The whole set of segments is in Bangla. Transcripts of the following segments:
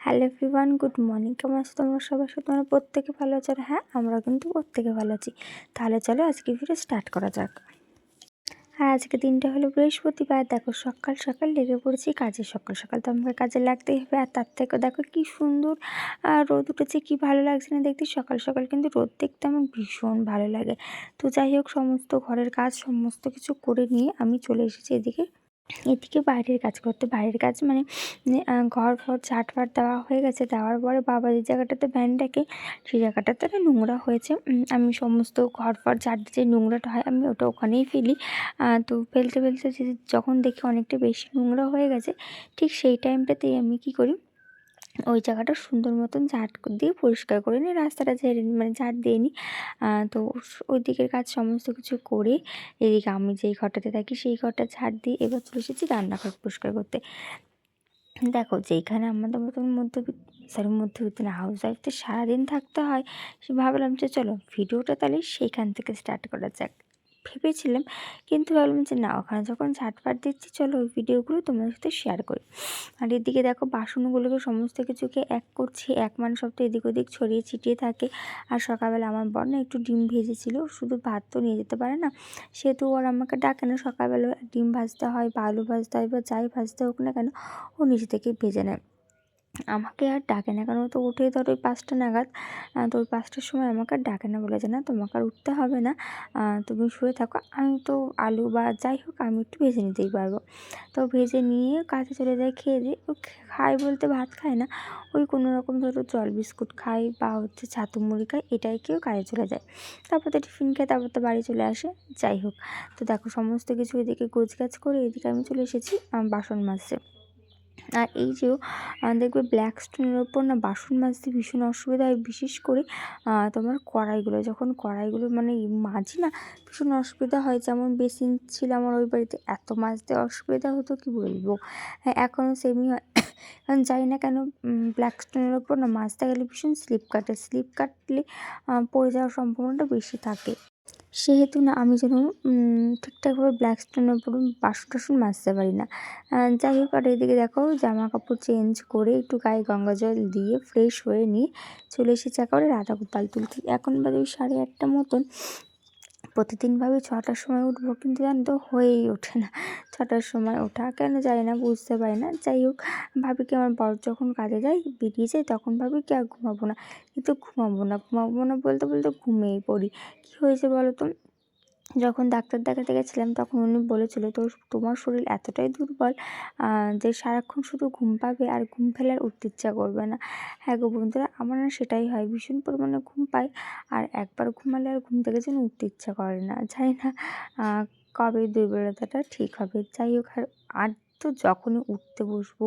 Hello everyone, good morning. কেমন আছো তোমরা সবাই? তোমরা প্রত্যেকে ভালো আছো? আর হ্যাঁ, আমরা কিন্তু প্রত্যেকে ভালো আছি। তাহলে চলো আজকে ভিডিও স্টার্ট করা যাক। আর আজকে দিনটা হলো বৃহস্পতিবার। দেখো সকাল সকাল লেগে পড়েছি কাজে। সকাল সকাল তো আমাকে কাজে লাগতেই হবে। আর তার থেকে দেখো কি সুন্দর রোদ উঠেছে, কি ভালো লাগছে না দেখতে। সকাল সকাল কিন্তু রোদ দেখতে আমার ভীষণ ভালো লাগে। তো যাই হোক, সমস্ত ঘরের কাজ সমস্ত কিছু করে নিয়ে আমি চলে এসেছি এদিকে বাইরের কাজ করতে। বাইরের কাজ মানে ঘর ফর ঝাঁট-ফাট দেওয়া হয়ে গেছে। দেওয়ার পরে বাবা যে জায়গাটাতে ভ্যান ডাকে সেই জায়গাটাতে না নোংরা হয়েছে। আমি সমস্ত ঘর ফর ঝাঁট যে নোংরাটা হয় আমি ওটা ওখানেই ফেলি। তো ফেলতে ফেলতে যখন দেখি অনেকটা বেশি নোংরা হয়ে গেছে, ঠিক সেই টাইমটাতেই আমি কী করি, ওই জায়গাটা সুন্দর মতন ঝাঁট দিয়ে পরিষ্কার করে নিই, রাস্তাটা ঝেড়ে নিই, মানে ঝাঁট দিয়ে নিই। তো ওই দিকের কাজ সমস্ত কিছু করে এদিকে আমি যেই ঘরটাতে থাকি সেই ঘরটা ঝাঁট দিয়ে এবার চলে এসেছি রান্নাঘর পরিষ্কার করতে। দেখো যেইখানে আমাদের মতন মধ্যবিত্ত না, হাউস ওয়াইফদের সারাদিন থাকতে হয়, ভাবলাম যে চলো ভিডিওটা তাহলে সেইখান থেকে স্টার্ট করা যাক। ভেবেছিলাম, কিন্তু ভাবলাম যে না, ওখানে যখন ঝাঁটফাট দিচ্ছি চলো ওই ভিডিওগুলো তোমাদের সাথে শেয়ার করি। আর এদিকে দেখো বাসনগুলোকে সমস্ত কিছুকে এক করছি, এক মানে সব তো এদিক ওদিক ছড়িয়ে ছিটিয়ে থাকে। আর সকালবেলা আমার বর না একটু ডিম ভেজেছিল, শুধু ভাত তো নিয়ে যেতে পারে না, সেহেতু ওর আমাকে ডাকে না। সকালবেলা ডিম ভাজতে হয় বা আলু ভাজতে হয় বা যাই ভাজতে হোক না কেন, ও নিজে থেকেই ভেজে নেয়, আমাকে আর ডাকে না। কারণ ও তো উঠে ধরো ওই 5টা নাগাদ। তো ওই 5টার সময় আমাকে আর ডাকে না, বলে যে না তোমাকে আর উঠতে হবে না, তুমি শুয়ে থাকো, আমি তো আলু বা যাই হোক আমি একটু ভেজে নিতেই পারবো। তো ভেজে নিয়ে কাজে চলে যায়। খেয়ে দিয়ে ও খায় বলতে ভাত খায় না, ওই কোনো রকম ধরো জল বিস্কুট খায় বা ছাতু মুড়ি খায়, এটাই খেয়েও কাজে চলে যায়। তারপর তো টিফিন খেয়ে তারপর তো বাড়ি চলে আসে। যাই হোক, তো দেখো সমস্ত কিছু এদিকে গোছগাছ করে এদিকে আমি চলে এসেছি বাসন মাজতে। আর এই যে দেখবে ব্ল্যাক স্টোনের ওপর না বাসন মাজতে ভীষণ অসুবিধা হয়, বিশেষ করে তোমার কড়াইগুলো, যখন কড়াইগুলো মানে মাজি না, ভীষণ অসুবিধা হয়। যেমন বেসিন ছিল আমার ওই বাড়িতে, এত মাজতে অসুবিধা হতো কি বলবো। হ্যাঁ, এখনও সেমই হয়। কারণ জানি না কেন ব্ল্যাক স্টোনের ওপর না মাজতে গেলে ভীষণ স্লিপ কাটলে পড়ে যাওয়ার সম্ভাবনাটা বেশি থাকে। সেহেতু না আমি যেন ঠিকঠাকভাবে ব্ল্যাক স্টোনের ওপর বাসন টাসন মাজতে পারি না। যাই হোক, আর এদিকে দেখো জামা কাপড় চেঞ্জ করে একটু গায়ে গঙ্গা জল দিয়ে ফ্রেশ হয়ে নিয়ে চলে এসেছি একেবারে রাধাগোপাল তুলতে। এখন বাজে ওই 8:30 মতন। প্রতিদিন ভাবি 6টার সময় উঠবো, কিন্তু জানো তো হয়েই ওঠে না 6টার সময় ওঠা, কেন জানি না, বুঝতে পারি না। যাই হোক, ভাবি কি আমার বর যখন কাজে যায় বেরিয়ে যায় তখন ভাবি কি আর ঘুমাবো না, কিন্তু ঘুমাবো না বলতে বলতে ঘুমিয়েই পড়ি। কী হয়েছে বলো তো, যখন ডাক্তার দেখাতে গেছিলাম তখন উনি বলেছিল তোমার শরীর এতটাই দুর্বল যে সারাক্ষণ শুধু ঘুম পাবে আর ঘুম ফেলে আর উঠতে ইচ্ছা করবে না। হ্যাঁ গো বন্ধুরা, আমার না সেটাই হয়, ভীষণ পরিমাণে ঘুম পাই, আর একবার ঘুমালে আর ঘুম থেকে যেন উঠতে ইচ্ছা করে না। জানি না কবে দুর্বলতাটা ঠিক হবে। যাই হোক, আর তো যখনই উঠতে বসবো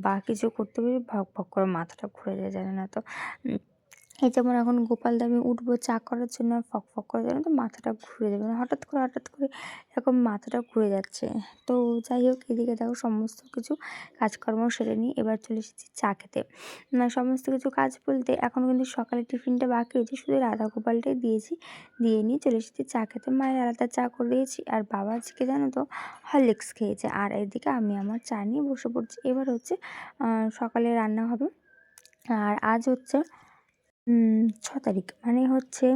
বা কিছু করতে বসবো ভক ভক করে মাথাটা ঘুরে যায়, জানে না তো। এই যেমন এখন গোপালদা আমি উঠবো চা করার জন্য, আর ফক ফক করে যেন তো মাথাটা ঘুরে যাবে না, হঠাৎ করে এরকম মাথাটা ঘুরে যাচ্ছে। তো যাই হোক, এদিকে দেখো সমস্ত কিছু কাজকর্ম সেরে নিয়ে এবার চলে এসেছি চা খেতে। সমস্ত কিছু কাজ বলতে এখন কিন্তু সকালে টিফিনটা বাকি রয়েছে, শুধু রাধা গোপালটাই দিয়েছি, দিয়ে নিয়ে চলে এসেছি চা খেতে। মায়ের আলাদা চা করে দিয়েছি, আর বাবা আজকে জানো তো হরলিক্স খেয়েছে। আর এদিকে আমি আমার চা নিয়ে বসে পড়ছি। এবার হচ্ছে সকালে রান্না হবে। আর আজ হচ্ছে 6 তারিখ, মানে হচ্ছে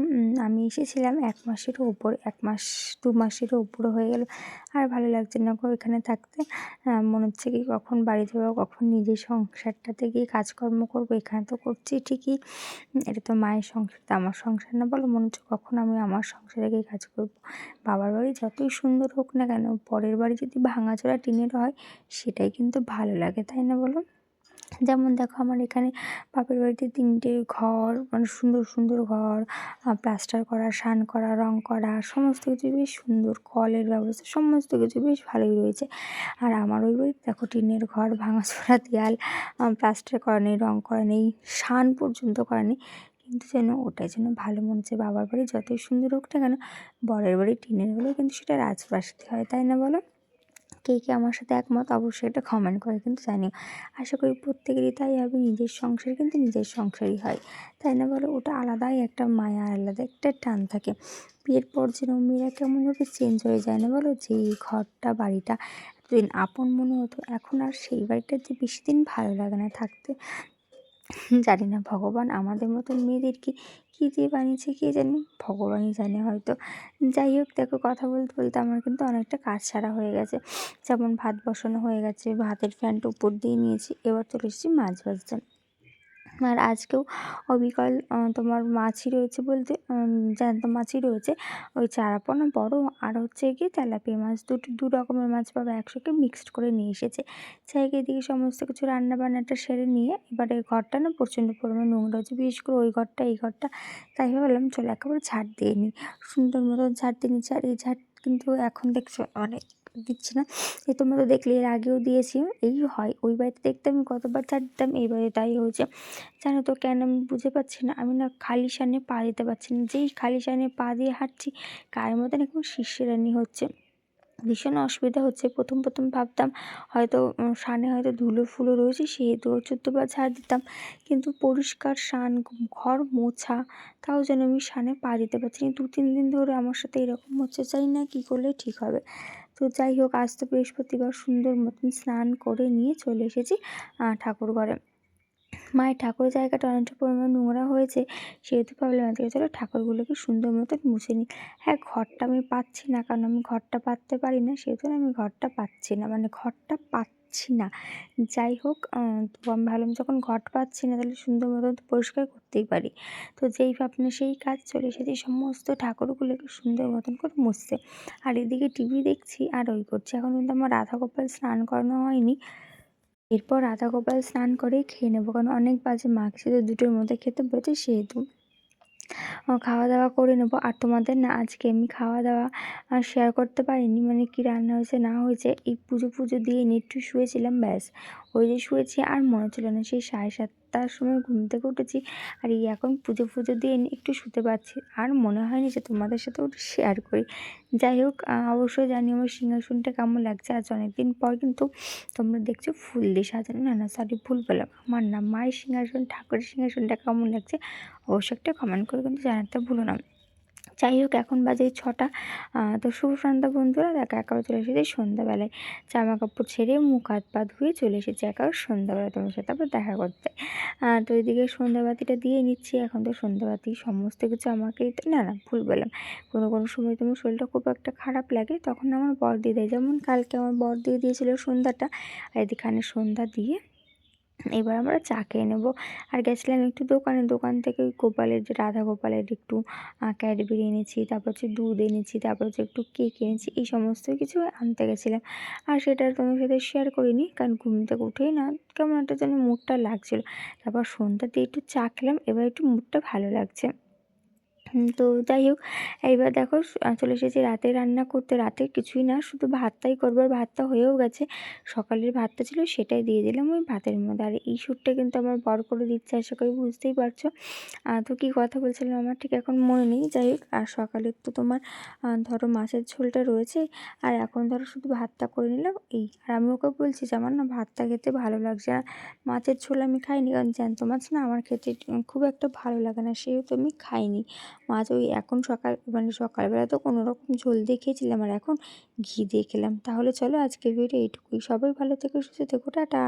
আমি এসেছিলাম 1 মাসেরও ওপর, 1 মাস 2 মাসেরও উপরে হয়ে গেল। আর ভালো লাগছে না গো এখানে থাকতে। মনে হচ্ছে কি কখন বাড়ি যাবো, কখন নিজের সংসারটাতে গিয়ে কাজকর্ম করবো। এখানে তো করছি ঠিকই, এটা তো মায়ের সংসার, তো আমার সংসার না বলো, মনে হচ্ছে কখন আমি আমার সংসারে গিয়ে কাজ করবো। বাবার বাড়ি যতই সুন্দর হোক না কেন, পরের বাড়ি যদি ভাঙাচোরা টিনের হয় সেটাই কিন্তু ভালো লাগে, তাই না বলো? যেমন দেখো আমার এখানে বাপের বাড়িতে 3টে ঘর, মানে সুন্দর সুন্দর ঘর, প্লাস্টার করা, শান করা, রং করা, সমস্ত কিছু বেশ সুন্দর, কলের ব্যবস্থা সমস্ত কিছু বেশ ভালোই রয়েছে। আর আমার ওই বাড়িতে দেখো টিনের ঘর, ভাঙাচোরা দেয়াল, প্লাস্টার করা নেই, রং করা নেই, শান পর্যন্ত করা নেই, কিন্তু যেন ওটাই যেন ভালো মনে হচ্ছে। বাবার বাড়ি যতই সুন্দর হোক না কেন, বরের বাড়ি টিনের হলেও কিন্তু সেটা রাজপ্রাসাদ হয়, তাই না বলো? কে কে আমার সাথে একমত অবশ্যই এটা কমেন্ট করে কিন্তু জানিও। আশা করি প্রত্যেকেরই তাই হবে, নিজের সংসার কিন্তু নিজের সংসারই হয়, তাই না বলো? ওটা আলাদাই একটা মায়া, আলাদা একটা টান থাকে। বিয়ের পর যেন মেয়েরা কেমনভাবে চেঞ্জ হয়ে যায় না বলো, যে এই ঘরটা বাড়িটা এতদিন আপন মনে হতো, এখন আর সেই বাড়িটা যে বেশি দিন ভালো লাগে না থাকতে। জানি না ভগবান আমাদের মতন মেয়েদেরকে কী দিয়ে বানিয়েছে কে জানে, ভগবানই জানে হয়তো। যাই হোক, দেখো কথা বলতে বলতে আমার কিন্তু অনেকটা কাজ সারা হয়ে গেছে। যেমন ভাত বসানো হয়ে গেছে, ভাতের ফ্যানটা উপর দিয়ে নিয়েছি, এবার চলে এসেছি মাছ ভাজতে। আর আজকেও অবিকল তোমার মাছই রয়েছে বলতে জ্যান্ত মাছই রয়েছে। ওই চারাপোনা বড় আর হচ্ছে গিয়ে তেলাপিয়া মাছ, দু রকমের মাছ বাবা একসঙ্গে মিক্সড করে নিয়ে এসেছে। যাই হোক, এদিকে সমস্ত কিছু রান্নাবান্নাটা সেরে নিয়ে এবারে ঘরটা না প্রচণ্ড পরিমাণে নোংরা হচ্ছে, বিশেষ করে ওই ঘরটা এই ঘরটা। তাই ভাবলাম চলো একেবারে ঝাড় দিয়ে নিই, সুন্দর মতন ঝাড় দিয়ে নিচ্ছি। আর এই ঝাড় কিন্তু এখন দেখছো অনেক দিচ্ছি না, এই তোমরা তো দেখলে এর আগেও দিয়েছি। এই হয় ওই বাড়িতে দেখতে আমি কতবার ঝাড় দিতাম, এই বাড়িতে তাই হয়েছে। জানো তো কেন আমি বুঝে পাচ্ছি না, আমি না খালি সানে পা দিতে পারছি না, যেই খালি সানে পা দিয়ে হাঁটছি গায়ের মধ্যে একদম শিরশিরানি হচ্ছে, ভীষণ অসুবিধা হচ্ছে। প্রথম প্রথম ভাবতাম হয়তো সানে হয়তো ধুলো ফুলো রয়েছে সেহেতু 14বার ঝাড় দিতাম, কিন্তু পরিষ্কার সান, ঘর মোছা, তাও যেন আমি সানে পা দিতে পারছি না। 2-3 দিন ধরে আমার সাথে এরকম হচ্ছে, চাই না কী করলে ঠিক হবে। তো যাই হোক, আজ তো বৃহস্পতিবার, সুন্দর মতন স্নান করে নিয়ে চলে এসেছি ঠাকুর ঘরে। মায়ের ঠাকুরের জায়গাটা অনেকটা পরিমাণ নোংরা হয়েছে, সেহেতু ভাবলাম আজকে চলো ঠাকুরগুলোকে সুন্দর মতন মুছে নিই। হ্যাঁ, ঘরটা আমি পাচ্ছি না, কারণ আমি ঘরটা পাততে পারি না, সেহেতু আমি ঘরটা পাচ্ছি না, মানে ঘরটা পাচ্ছি না। যাই হোক, তো আমি ভাবলাম যখন ঘর পাচ্ছি না তাহলে সুন্দর মতন তো পরিষ্কার করতেই পারি। তো যেই ভাবনা সেই কাজ, চলে এসেছি সমস্ত ঠাকুরগুলোকে সুন্দর মতন করে মুছতে। আর এদিকে টিভি দেখছি আর ওই করছি। এখন কিন্তু আমার রাধা গোপাল স্নান করানো হয়নি, এরপর রাধা গোপাল স্নান করেই খেয়ে নেবো, কারণ অনেক বাজে, মাকে শুধু 2টোর মধ্যে খেতে বলেছে সেহেতু খাওয়া দাওয়া করে নেবো। আর তোমাদের না আজকে আমি খাওয়া দাওয়া শেয়ার করতে পারিনি, মানে কী রান্না হয়েছে না হয়েছে। এই পুজো দিয়ে একটু শুয়েছিলাম, ব্যাস ওই যে শুয়েছি, আর মনে ছিল না। সেই 7:30টার সময় ঘুম থেকে উঠেছি, আর এই এখন পুজো দিয়ে একটু শুতে পারছি, আর মনে হয়নি যে তোমাদের সাথেও একটু শেয়ার করি। যাই হোক, অবশ্যই জানি আমার সিংহাসনটা কেমন লাগছে। আজ অনেকদিন পর কিন্তু তোমরা দেখছো ফুল দিয়ে সাজানো, না সরি ভুল বললাম, আমার না মায়ের সিংহাসন, ঠাকুরের সিংহাসনটা কেমন লাগছে অবশ্যই একটা কমেন্ট করে কিন্তু জানাতে ভুলো না। যাই হোক, এখন বাজে 6টা। তো শুভ সন্ধ্যা বন্ধুরা, দেখো একেবারে চলে এসেছি সন্ধ্যাবেলায়, জামা কাপড় ছেড়ে মুখ হাত পা ধুয়ে চলে এসেছি একেবারে সন্ধ্যাবেলা তোমার সাথে আবার দেখা করতে। তো এদিকে সন্ধ্যাবাতিটা দিয়ে নিচ্ছি। এখন তো সন্ধ্যাবাতি সমস্ত কিছু আমাকেই, না ভুল বললাম, কোনো সময় তোমার শরীরটা খুব একটা খারাপ লাগে তখন আমার বর দিয়ে দেয়, যেমন কালকে আমার বর দিয়ে দিয়েছিল সন্ধ্যাটা। আর এদিকে সন্ধ্যা দিয়ে এবার আমরা চা খেয়ে নেবো। আর গেছিলাম একটু দোকান থেকে ওই গোপালের, যে রাধা গোপালের একটু ক্যাডবেরি এনেছি, তারপর হচ্ছে দুধ এনেছি, তারপর হচ্ছে একটু কেক এনেছি, এই সমস্ত কিছু আনতে গেছিলাম। আর সেটা আর তোমার সাথে শেয়ার করিনি, কারণ ঘুম থেকে উঠেই না কেমন একটা যেন মুডটা লাগছিলো। তারপর সন্ধ্যা দিয়ে একটু চা খেলাম, এবার একটু মুডটা ভালো লাগছে। তো যাই হোক, এইবার দেখো চলে এসেছি রাতে রান্না করতে। রাতে কিছুই না, শুধু ভাতটাই করবো, আর ভাতটা হয়েও গেছে। সকালের ভাতটা ছিল সেটাই দিয়ে দিলাম ওই ভাতের মধ্যে। আর এই শ্যুটটা কিন্তু আমার বর করে দিচ্ছে, আশা করি বুঝতেই পারছো। তো কী কথা বলছিলাম আমার ঠিক এখন মনে নেই। যাই হোক, আর সকালে তো তোমার ধরো মাছের ঝোলটা রয়েছে, আর এখন ধরো শুধু ভাতটা করে নিলাম এই। আর আমি ওকে বলছি যে আমার না ভাতটা খেতে ভালো লাগছে না, মাছের ঝোল আমি খাইনি, কারণ জ্যান্ত মাছ না আমার খেতে খুব একটা ভালো লাগে না, সেহেতু আমি খাইনি মাছ। ওই এখন সকালবেলা তো কোনো রকম ঝোল দিয়ে খেয়েছিলাম, আর এখন ঘি দিয়ে খেলাম। তাহলে চলো আজকের ভিডিও এইটুকুই, সবাই ভালো থেকো, সুস্থ থেকো, টাটা।